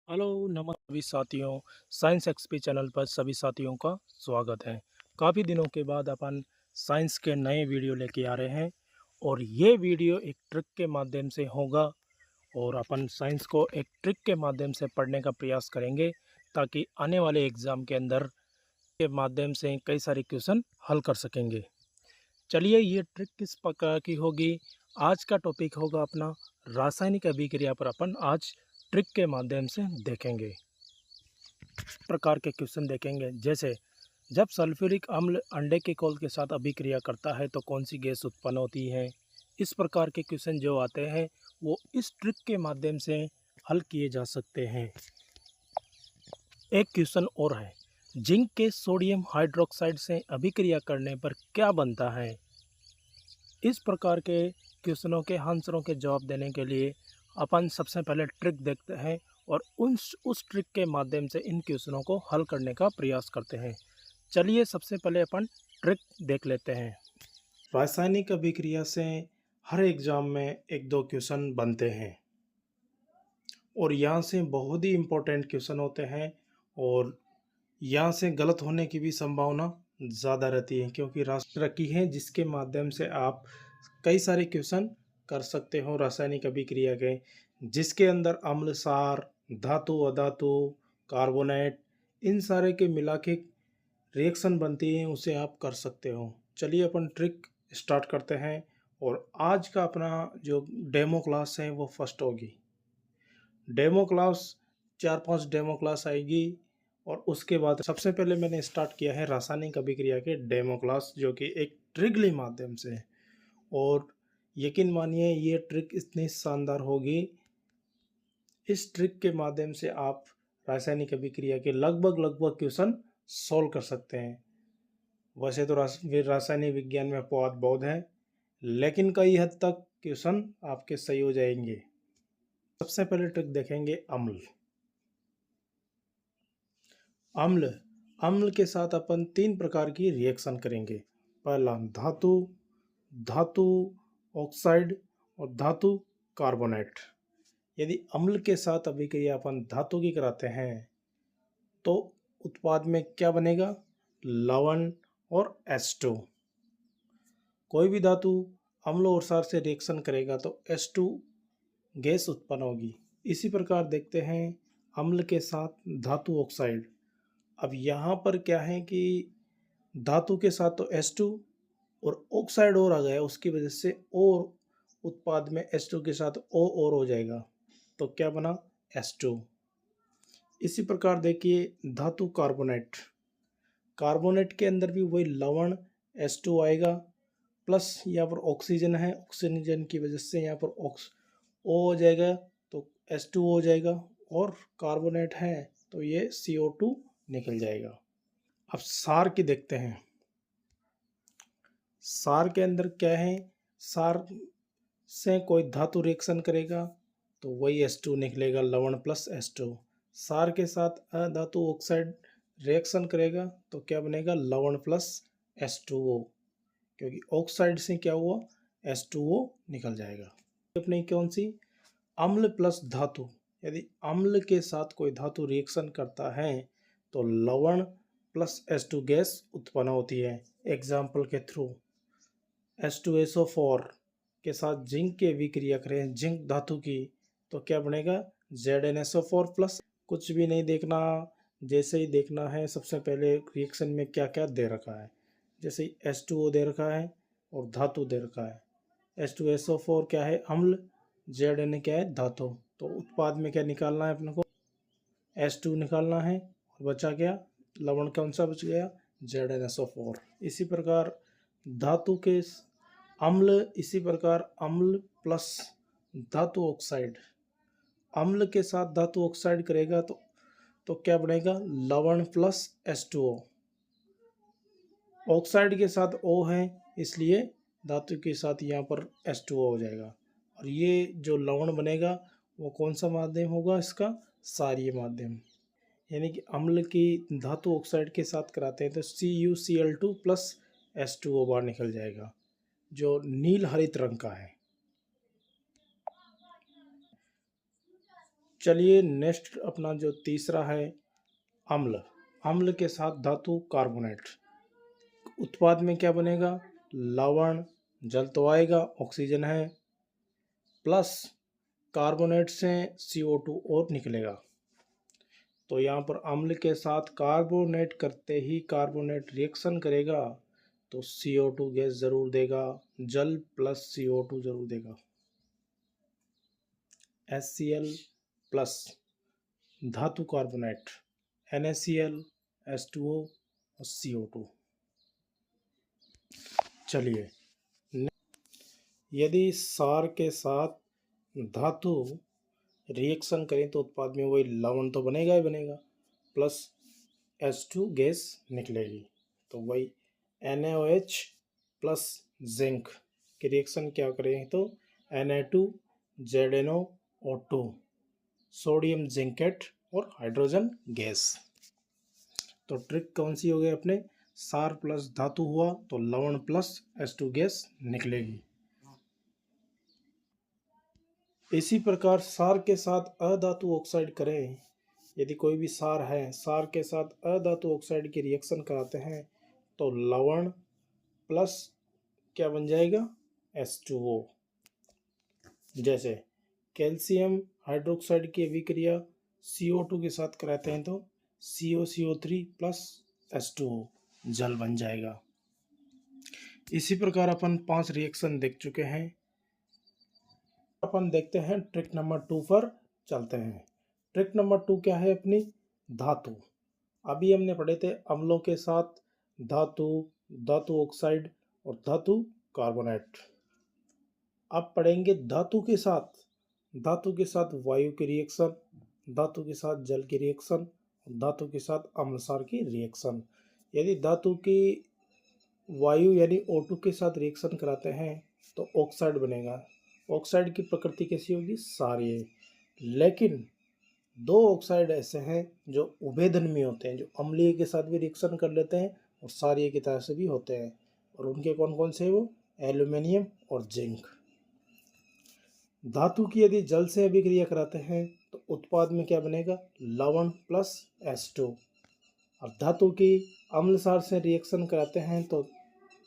Hello नमस्ते सभी साथियों। साइंस एक्सपी चैनल पर सभी साथियों का स्वागत है। काफ़ी दिनों के बाद अपन साइंस के नए वीडियो लेके आ रहे हैं और ये वीडियो एक ट्रिक के माध्यम से होगा और अपन साइंस को एक ट्रिक के माध्यम से पढ़ने का प्रयास करेंगे ताकि आने वाले एग्ज़ाम के अंदर के माध्यम से कई सारे क्वेश्चन हल कर सकेंगे। चलिए ये ट्रिक किस प्रकार की होगी। आज का टॉपिक होगा अपना रासायनिक अभिक्रिया पर अपन आज ट्रिक के माध्यम से देखेंगे। प्रकार के क्वेश्चन देखेंगे जैसे जब सल्फ्यूरिक अम्ल अंडे के खोल के साथ अभिक्रिया करता है तो कौन सी गैस उत्पन्न होती है। इस प्रकार के क्वेश्चन जो आते हैं वो इस ट्रिक के माध्यम से हल किए जा सकते हैं। एक क्वेश्चन और है, जिंक के सोडियम हाइड्रोक्साइड से अभिक्रिया करने पर क्या बनता है। इस प्रकार के क्वेश्चनों के आंसरों के जवाब देने के लिए अपन सबसे पहले ट्रिक देखते हैं और उस ट्रिक के माध्यम से इन क्वेश्चनों को हल करने का प्रयास करते हैं। चलिए सबसे पहले अपन ट्रिक देख लेते हैं। रासायनिक अभिक्रिया से हर एग्जाम में एक दो क्वेश्चन बनते हैं और यहाँ से बहुत ही इम्पोर्टेंट क्वेश्चन होते हैं और यहाँ से गलत होने की भी संभावना ज़्यादा रहती है क्योंकि राष्ट्र रखी है जिसके माध्यम से आप कई सारे क्वेश्चन कर सकते हो रासायनिक अभिक्रिया के, जिसके अंदर अम्ल सार धातु अधातु कार्बोनेट इन सारे के मिला के रिएक्शन बनती है उसे आप कर सकते हो। चलिए अपन ट्रिक स्टार्ट करते हैं और आज का अपना जो डेमो क्लास है वो फर्स्ट होगी। डेमो क्लास 4-5 डेमो क्लास आएगी और उसके बाद सबसे पहले मैंने स्टार्ट किया है रासायनिक अभिक्रिया के डेमो क्लास जो कि एक ट्रिक माध्यम से, और यकीन मानिए ये ट्रिक इतनी शानदार होगी। इस ट्रिक के माध्यम से आप रासायनिक अभिक्रिया के लगभग क्वेश्चन सॉल्व कर सकते हैं। वैसे तो रासायनिक विज्ञान में अपवाद बहुत है लेकिन कई हद तक क्वेश्चन आपके सही हो जाएंगे। सबसे पहले ट्रिक देखेंगे अम्ल। अम्ल अम्ल के साथ अपन 3 प्रकार की रिएक्शन करेंगे। पहला धातु, धातु ऑक्साइड और धातु कार्बोनेट। यदि अम्ल के साथ अभिक्रिया अपन धातु की कराते हैं तो उत्पाद में क्या बनेगा, लवण और H2। कोई भी धातु अम्ल और क्षार से रिएक्शन करेगा तो H2 गैस उत्पन्न होगी। इसी प्रकार देखते हैं अम्ल के साथ धातु ऑक्साइड। अब यहाँ पर क्या है कि धातु के साथ तो H2 और ऑक्साइड और आ गया, उसकी वजह से और उत्पाद में H2 के साथ O और हो जाएगा तो क्या बना, H2। इसी प्रकार देखिए धातु कार्बोनेट। कार्बोनेट के अंदर भी वही लवण H2 आएगा प्लस यहाँ पर ऑक्सीजन है, ऑक्सीजन की वजह से यहाँ पर O हो जाएगा तो H2 हो जाएगा और कार्बोनेट है तो ये CO2 निकल जाएगा। अब सार की देखते हैं। सार के अंदर क्या है, सार से कोई धातु रिएक्शन करेगा तो वही H2 निकलेगा, लवण प्लस H2। सार के साथ अधातु ऑक्साइड रिएक्शन करेगा तो क्या बनेगा, लवण प्लस H2O, क्योंकि ऑक्साइड से क्या हुआ, H2O निकल जाएगा। अपनी कौन सी, अम्ल प्लस धातु। यदि अम्ल के साथ कोई धातु रिएक्शन करता है तो लवण प्लस H2 गैस उत्पन्न होती है। एग्जाम्पल के थ्रू H2SO4 के साथ जिंक की अभिक्रिया करें जिंक धातु की तो क्या बनेगा, ZnSO4 प्लस। कुछ भी नहीं देखना, जैसे ही देखना है सबसे पहले रिएक्शन में क्या क्या दे रखा है। जैसे H2O दे रखा है और धातु दे रखा है। H2SO4 क्या है, अम्ल, Zn क्या है, धातु। तो उत्पाद में क्या निकालना है अपने को, H2 निकालना है और बचा क्या, लवण कौन सा बच गया, ZnSO4। इसी प्रकार धातु के अम्ल, इसी प्रकार अम्ल प्लस धातु ऑक्साइड। अम्ल के साथ धातु ऑक्साइड करेगा तो क्या बनेगा, लवण प्लस H2O। ऑक्साइड के साथ O है इसलिए धातु के साथ यहाँ पर H2O हो जाएगा। और ये जो लवण बनेगा वो कौन सा माध्यम होगा इसका, क्षारीय माध्यम। यानी कि अम्ल की धातु ऑक्साइड के साथ कराते हैं तो CuCl2 प्लस H2O बाहर निकल जाएगा जो नील हरित रंग का है। चलिए नेक्स्ट अपना जो तीसरा है अम्ल। अम्ल के साथ धातु कार्बोनेट, उत्पाद में क्या बनेगा? लवण, जल तो आएगा, ऑक्सीजन है, प्लस कार्बोनेट से CO2 और निकलेगा। तो यहाँ पर अम्ल के साथ कार्बोनेट करते ही कार्बोनेट रिएक्शन करेगा तो CO2 गैस जरूर देगा, जल प्लस CO2 जरूर देगा। HCl प्लस धातु कार्बोनेट NaCl, H2O और CO2। चलिए, यदि सार के साथ धातु रिएक्शन करें तो उत्पाद में वही लवण तो बनेगा ही बनेगा, प्लस H2 गैस निकलेगी। तो वही NaOH प्लस जिंक की रिएक्शन क्या करें तो Na2ZnO2, सोडियम जिंकेट और हाइड्रोजन गैस। तो ट्रिक कौन सी हो गई अपने? सार प्लस धातु हुआ तो लवण प्लस H2 गैस निकलेगी। इसी प्रकार सार के साथ अधातु ऑक्साइड करें, यदि कोई भी सार है, सार के साथ अधातु ऑक्साइड की रिएक्शन कराते हैं तो लवण प्लस क्या बन जाएगा? H2O। जैसे कैल्शियम हाइड्रोक्साइड की अभिक्रिया CO2 के साथ कराते हैं तो COCO3 प्लस H2O जल बन जाएगा। इसी प्रकार अपन 5 रिएक्शन देख चुके हैं। अपन देखते हैं ट्रिक नंबर 2 पर चलते हैं। ट्रिक नंबर 2 क्या है अपनी? धातु। अभी हमने पढ़े थे अम्लों के साथ धातु, धातु ऑक्साइड और धातु कार्बोनेट। अब पढ़ेंगे धातु के साथ। धातु के साथ वायु की रिएक्शन, धातु के साथ जल की रिएक्शन, धातु के साथ अम्लसार की रिएक्शन। यदि धातु की वायु यानी O2 के साथ रिएक्शन कराते हैं तो ऑक्साइड बनेगा। ऑक्साइड की प्रकृति कैसी होगी? क्षारीय। लेकिन 2 ऑक्साइड ऐसे हैं जो उभयधर्मी होते हैं, जो अम्लीय के साथ भी रिएक्शन कर लेते हैं और क्षारीय की तरह से भी होते हैं। और उनके कौन कौन से? वो एल्यूमिनियम और जिंक। धातु की यदि जल से अभिक्रिया कराते हैं तो उत्पाद में क्या बनेगा? लवण प्लस H2। और धातु की अम्लसार से रिएक्शन कराते हैं तो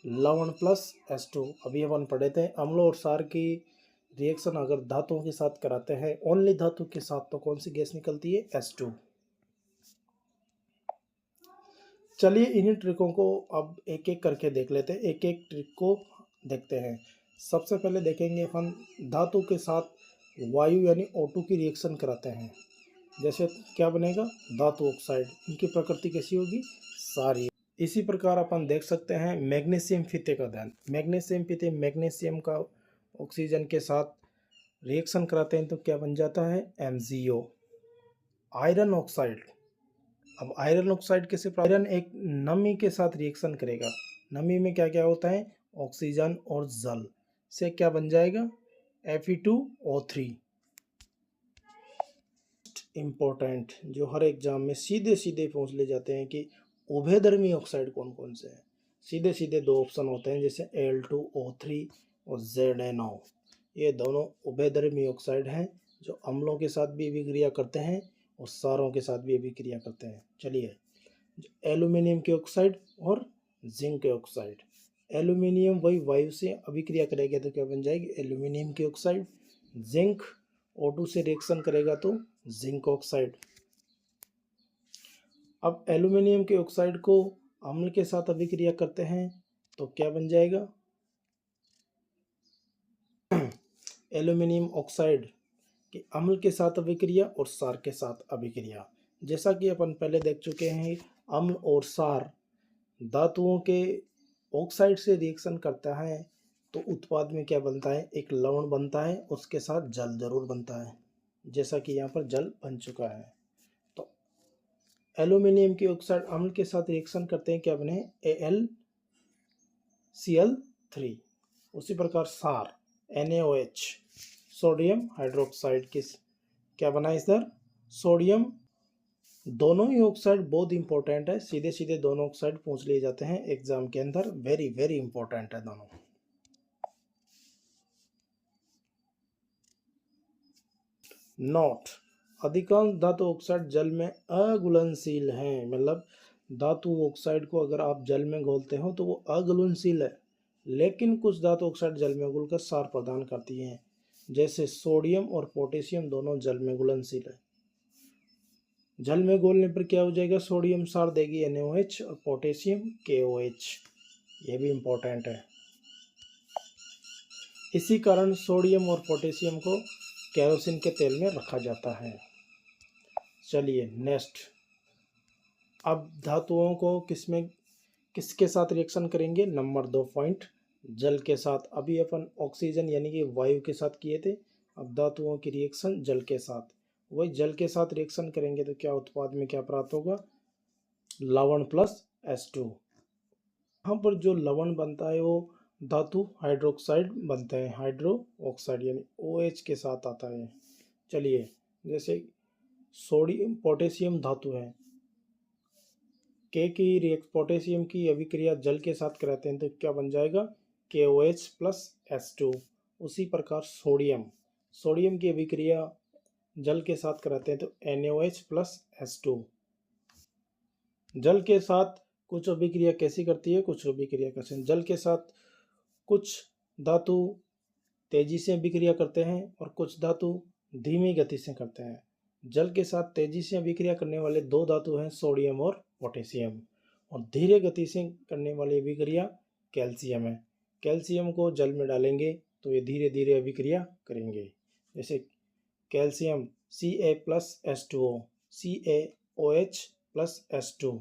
लवण प्लस H2। अभी अपन पढ़े थे अम्ल और सार की रिएक्शन अगर धातुओं के साथ कराते हैं, ओनली धातु के साथ, तो कौन सी गैस निकलती है? H2। चलिए इन्हीं ट्रिकों को अब एक एक करके देख लेते हैं, एक एक ट्रिक को देखते हैं। सबसे पहले देखेंगे अपन धातु के साथ वायु यानी O2 की रिएक्शन कराते हैं। जैसे क्या बनेगा? धातु ऑक्साइड। इनकी प्रकृति कैसी होगी? क्षारीय। इसी प्रकार अपन देख सकते हैं मैग्नीशियम फीते का अध्ययन। मैग्नीशियम फीते मैग्नीशियम का ऑक्सीजन के साथ रिएक्शन कराते हैं तो क्या बन जाता है? MgO। Iron oxide. अब आयरन ऑक्साइड कैसे? आयरन एक नमी के साथ रिएक्शन करेगा। नमी में क्या क्या होता है? ऑक्सीजन और जल से क्या बन जाएगा? Fe2O3। इम्पोर्टेंट जो हर एग्जाम में सीधे सीधे पूछ ले जाते हैं कि उभयधर्मी ऑक्साइड कौन कौन से हैं। सीधे सीधे 2 ऑप्शन होते हैं, जैसे Al2O3 और ZnO। ये दोनों उभयधर्मी ऑक्साइड हैं जो अम्लों के साथ भी अभिक्रिया करते हैं और क्षारों के साथ भी अभिक्रिया करते हैं। चलिए, एल्यूमिनियम के ऑक्साइड और जिंक के ऑक्साइड। एल्यूमिनियम वही वायु से अभिक्रिया करेगा तो क्या बन जाएगी? एल्यूमिनियम की ऑक्साइड। जिंक O2 से रिएक्शन करेगा तो जिंक ऑक्साइड। अब एल्यूमिनियम के ऑक्साइड को अम्ल के साथ अभिक्रिया करते हैं तो क्या बन जाएगा? एल्यूमिनियम ऑक्साइड की अम्ल के साथ अभिक्रिया और क्षार के साथ अभिक्रिया। जैसा कि अपन पहले देख चुके हैं, अम्ल और क्षार धातुओं के ऑक्साइड से रिएक्शन करता है तो उत्पाद में क्या बनता है? एक लवण बनता है, उसके साथ जल जरूर बनता है, जैसा कि यहाँ पर जल बन चुका है। तो एल्यूमिनियम की ऑक्साइड अम्ल के साथ रिएक्शन करते हैं, क्या बने? AlCl3। उसी प्रकार क्षार NaOH, सोडियम हाइड्रोक्साइड किस क्या बना इधर? सोडियम। दोनों ही ऑक्साइड बहुत इंपॉर्टेंट है, सीधे सीधे दोनों ऑक्साइड पूछ लिए जाते हैं एग्जाम के अंदर। वेरी वेरी इंपॉर्टेंट है दोनों। नोट, अधिकांश धातु ऑक्साइड जल में अघुलनशील हैं, मतलब धातु ऑक्साइड को अगर आप जल में घोलते हो तो वो अघुलनशील है, लेकिन कुछ धातु ऑक्साइड जल में घुलकर सार प्रदान करती हैं, जैसे सोडियम और पोटेशियम दोनों जल में घुलनशील है। जल में घोलने पर क्या हो जाएगा, सोडियम सार देगी NaOH और पोटेशियम KOH, ये भी इम्पोर्टेंट है। इसी कारण सोडियम और पोटेशियम को केरोसिन के तेल में रखा जाता है। चलिए नेक्स्ट, अब धातुओं को किसके साथ रिएक्शन करेंगे, नंबर 2 पॉइंट, जल के साथ। अभी अपन ऑक्सीजन यानी कि वायु के साथ किए थे, अब धातुओं की रिएक्शन जल के साथ। वही जल के साथ रिएक्शन करेंगे तो क्या उत्पाद में क्या प्राप्त होगा, लवण प्लस H2। यहाँ पर जो लवण बनता है वो धातु हाइड्रोक्साइड बनता है, हाइड्रो ऑक्साइड यानी OH के साथ आता है। चलिए, जैसे सोडियम पोटेशियम धातु है, पोटेशियम की अभिक्रिया जल के साथ कराते हैं तो क्या बन जाएगा, KOH प्लस H2। उसी प्रकार सोडियम की अभिक्रिया जल के साथ कराते हैं तो NaOH प्लस H2। जल के साथ कुछ अभिक्रिया कैसी करती है, कुछ अभिक्रिया कैसे, जल के साथ कुछ धातु तेजी से अभिक्रिया करते हैं और कुछ धातु धीमी गति से करते हैं। जल के साथ तेजी से अभिक्रिया करने वाले दो धातु हैं सोडियम और पोटेशियम, और धीरे गति से करने वाली अभिक्रिया कैल्शियम है। कैल्शियम को जल में डालेंगे तो ये धीरे धीरे अभिक्रिया करेंगे, जैसे calcium Ca plus H2O, CaOH plus H2।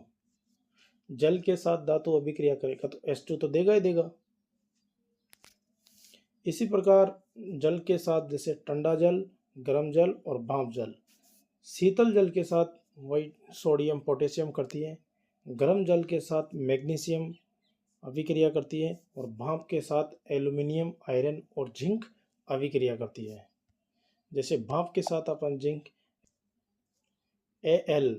जल के साथ धातु अभिक्रिया करेगा तो H2 तो देगा ही देगा। इसी प्रकार जल के साथ जैसे ठंडा जल, गर्म जल और भाप जल, शीतल जल के साथ वही सोडियम पोटेशियम करती है, गर्म जल के साथ मैग्नीशियम अभिक्रिया करती है और भाप के साथ एल्यूमिनियम, आयरन और जिंक अभिक्रिया करती है। जैसे भाप के साथ अपन जिंक Al,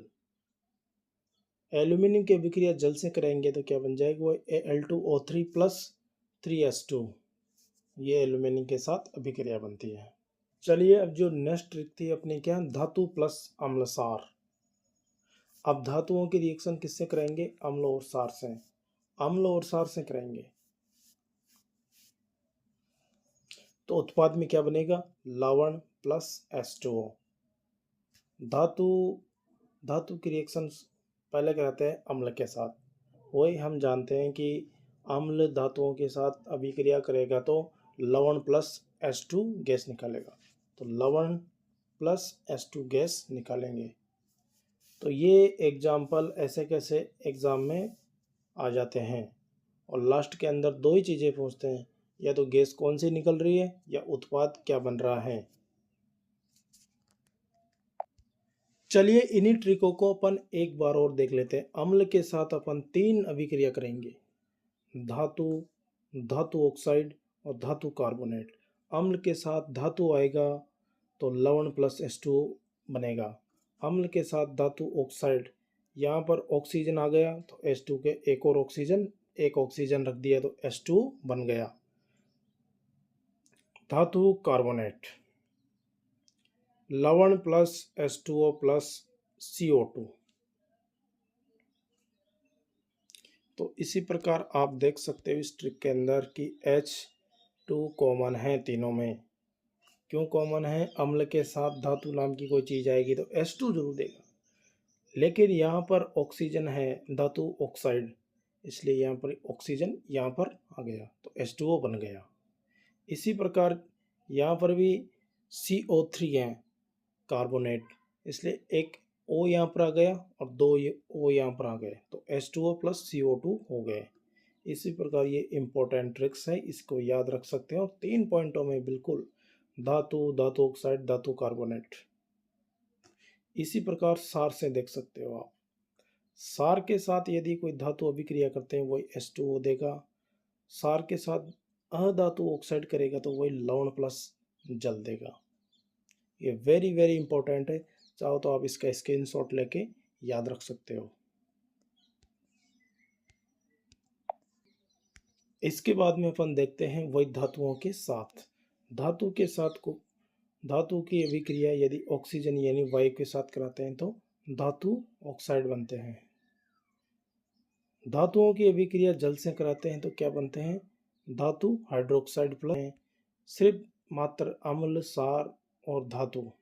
एल्यूमिनियम की अभिक्रिया जल से करेंगे तो क्या बन जाएगा, वो Al2O3 प्लस 3H2, ये एल्यूमिनियम के साथ अभिक्रिया बनती है। चलिए, अब जो नेक्स्ट ट्रिक थी अपनी क्या, धातु प्लस अम्लसार। अब धातुओं की रिएक्शन किससे करेंगे, अम्ल और सार से, अम्ल और सार से करेंगे तो उत्पाद में क्या बनेगा, लवण प्लस H2O। धातु की रिएक्शन पहले कराते हैं अम्ल के साथ। वही हम जानते हैं कि अम्ल धातुओं के साथ अभिक्रिया करेगा तो लवण प्लस H2 गैस निकालेगा, तो लवण प्लस H2 गैस निकालेंगे। तो ये एग्जाम्पल ऐसे कैसे एग्ज़ाम में आ जाते हैं, और लास्ट के अंदर दो ही चीज़ें पूछते हैं, या तो गैस कौन सी निकल रही है या उत्पाद क्या बन रहा है। चलिए, इन्हीं ट्रिकों को अपन एक बार और देख लेते हैं। अम्ल के साथ अपन 3 अभिक्रिया करेंगे, धातु ऑक्साइड और धातु कार्बोनेट। अम्ल के साथ धातु आएगा तो लवण प्लस H2O बनेगा। अम्ल के साथ धातु ऑक्साइड, यहाँ पर ऑक्सीजन आ गया तो H2 के एक ऑक्सीजन रख दिया तो H2 बन गया। धातु कार्बोनेट, लवण प्लस H2O प्लस CO2। तो इसी प्रकार आप देख सकते हो इस ट्रिक के अंदर कि H2 कॉमन है तीनों में। क्यों कॉमन है, अम्ल के साथ धातु नाम की कोई चीज़ आएगी तो H2 जरूर देगा, लेकिन यहाँ पर ऑक्सीजन है धातु ऑक्साइड, इसलिए यहाँ पर ऑक्सीजन यहाँ पर आ गया तो H2O बन गया। इसी प्रकार यहाँ पर भी CO3 है कार्बोनेट, इसलिए एक O यहाँ पर आ गया और 2 O यहाँ पर आ गए तो H2O प्लस CO2 हो गए। इसी प्रकार ये इम्पोर्टेंट ट्रिक्स है, इसको याद रख सकते हो 3 पॉइंटों में बिल्कुल, धातु ऑक्साइड, धातु कार्बोनेट। इसी प्रकार सार से देख सकते हो आप, सार के साथ यदि कोई धातु अभिक्रिया करते हैं वही H2O देगा, सार के साथ अधातु ऑक्साइड करेगा तो वही लवण प्लस जल देगा। ये वेरी वेरी इंपॉर्टेंट है, चाहो तो आप इसका स्क्रीनशॉट लेके याद रख सकते हो। इसके बाद में अपन देखते हैं वही धातुओं के साथ। धातु के साथ को धातु की अभिक्रिया यदि ऑक्सीजन यानी वायु के साथ कराते हैं तो धातु ऑक्साइड बनते हैं। धातुओं की अभिक्रिया जल से कराते हैं तो क्या बनते हैं? धातु हाइड्रोक्साइड प्लस। सिर्फ मात्र अम्ल, सार और धातु,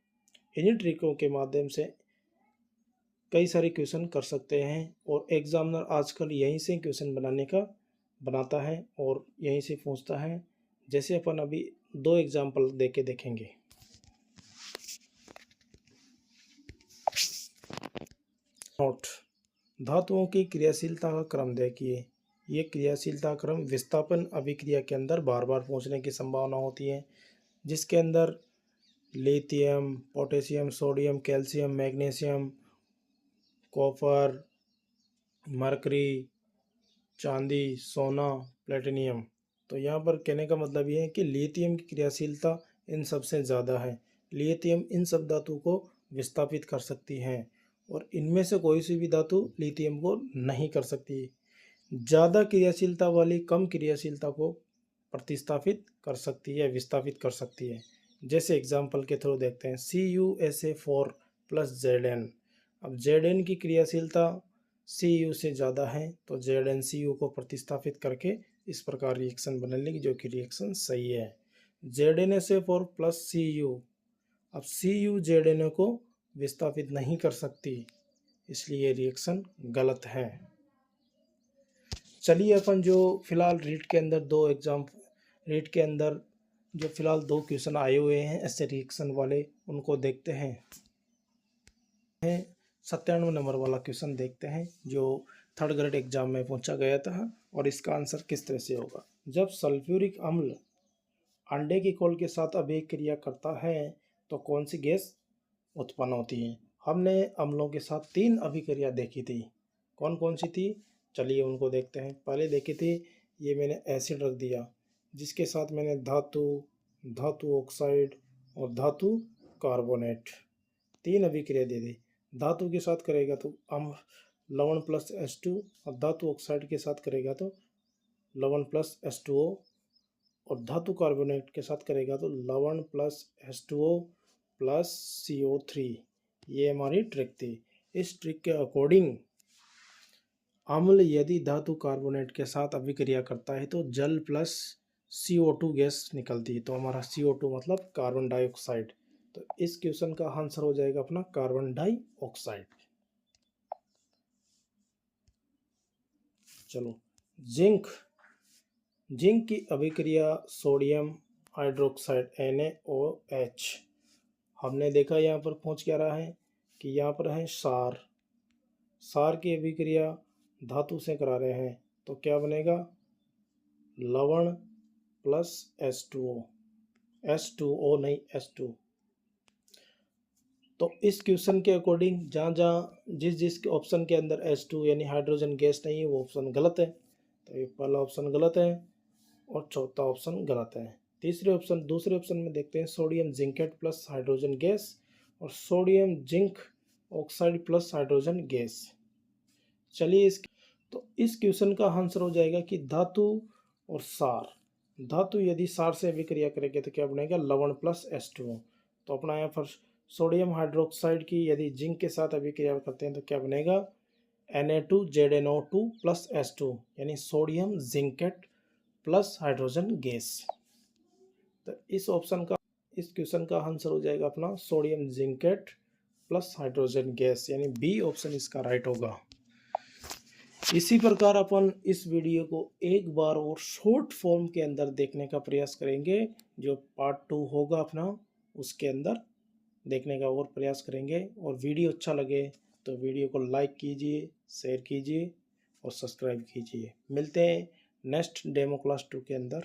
इन्हीं ट्रिकों के माध्यम से कई सारे क्वेश्चन कर सकते हैं और एग्जामिनर आजकल यहीं से क्वेश्चन बनाता है और यहीं से पूछता है। जैसे अपन अभी 2 एग्जाम्पल देके देखेंगे। नोट, धातुओं की क्रियाशीलता का क्रम देखिए। ये क्रियाशीलता क्रम विस्थापन अभिक्रिया के अंदर बार बार पहुंचने की संभावना होती है, जिसके अंदर lithium, potassium, sodium, calcium, magnesium, copper, mercury, चांदी, सोना, प्लेटिनियम। तो यहाँ पर कहने का मतलब ये है कि लिथियम की क्रियाशीलता इन सबसे ज़्यादा है। लिथियम इन सब धातु को विस्थापित कर सकती हैं और इनमें से कोई सी भी धातु लिथियम को नहीं कर सकती। ज़्यादा क्रियाशीलता वाली कम क्रियाशीलता को प्रतिस्थापित कर सकती है, विस्थापित कर सकती है। जैसे एग्जाम्पल के थ्रू देखते हैं, CuSa4 + Zn। अब Zn की क्रियाशीलता Cu से ज़्यादा है तो ZnCu को प्रतिस्थापित करके इस प्रकार रिएक्शन बनेगी, जो कि रिएक्शन सही है। ZnSa4 + Cu। अब Cu Zn को विस्थापित नहीं कर सकती, इसलिए रिएक्शन गलत है। चलिए अपन जो फिलहाल रीट के अंदर 2 क्वेश्चन आए हुए हैं ऐसे रिएक्शन वाले, उनको देखते हैं। 97 नंबर वाला क्वेश्चन देखते हैं जो 3rd ग्रेड एग्जाम में पूछा गया था और इसका आंसर किस तरह से होगा। जब सल्फ्यूरिक अम्ल अंडे की खोल के साथ अभिक्रिया करता है तो कौन सी गैस उत्पन्न होती है? हमने अम्लों के साथ 3 अभिक्रिया देखी थी। कौन कौन सी थी? चलिए उनको देखते हैं। पहले देखी थी, ये मैंने एसिड रख दिया, जिसके साथ मैंने धातु ऑक्साइड और धातु कार्बोनेट 3 अभिक्रिया दे दी। धातु के साथ करेगा तो लवण प्लस H2 और धातु ऑक्साइड के साथ करेगा तो लवण प्लस H2O और धातु कार्बोनेट के साथ करेगा तो लवण प्लस H2O प्लस CO3। ये हमारी ट्रिक थी। इस ट्रिक के अकॉर्डिंग अम्ल यदि धातु कार्बोनेट के साथ अभिक्रिया करता है तो जल प्लस CO2 गैस निकलती है। तो हमारा CO2 मतलब कार्बन डाइऑक्साइड। तो इस क्वेश्चन का आंसर हो जाएगा अपना कार्बन डाइऑक्साइड। चलो, जिंक की अभिक्रिया सोडियम हाइड्रोक्साइड NaOH। हमने देखा यहाँ पर पहुंच क्या रहा है कि यहाँ पर है सार की अभिक्रिया धातु से करा रहे हैं तो क्या बनेगा? लवण प्लस H2O नहीं H2। तो इस क्वेश्चन के अकॉर्डिंग जहाँ जिस ऑप्शन के अंदर H2 यानी हाइड्रोजन गैस नहीं है वो ऑप्शन गलत है। तो ये पहला ऑप्शन गलत है और चौथा ऑप्शन गलत है। दूसरे ऑप्शन में देखते हैं, sodium zincate plus hydrogen gas और sodium zinc oxide plus hydrogen gas. चलिए इस क्वेश्चन का आंसर हो जाएगा कि धातु और सार। धातु यदि सार से अभिक्रिया करेंगे तो क्या बनेगा? लवण प्लस H2O। तो अपना यहाँ पर सोडियम हाइड्रोक्साइड की यदि जिंक के साथ अभिक्रिया करते हैं तो क्या बनेगा? Na2ZnO2 प्लस H2 यानी sodium zincate plus hydrogen gas. तो इस क्वेश्चन का आंसर हो जाएगा अपना sodium zincate plus hydrogen gas, यानी बी ऑप्शन इसका राइट होगा। इसी प्रकार अपन इस वीडियो को एक बार और शॉर्ट फॉर्म के अंदर देखने का प्रयास करेंगे। जो पार्ट 2 होगा अपना, उसके अंदर देखने का और प्रयास करेंगे। और वीडियो अच्छा लगे तो वीडियो को लाइक कीजिए, शेयर कीजिए और सब्सक्राइब कीजिए। मिलते हैं नेक्स्ट डेमो क्लास 2 के अंदर।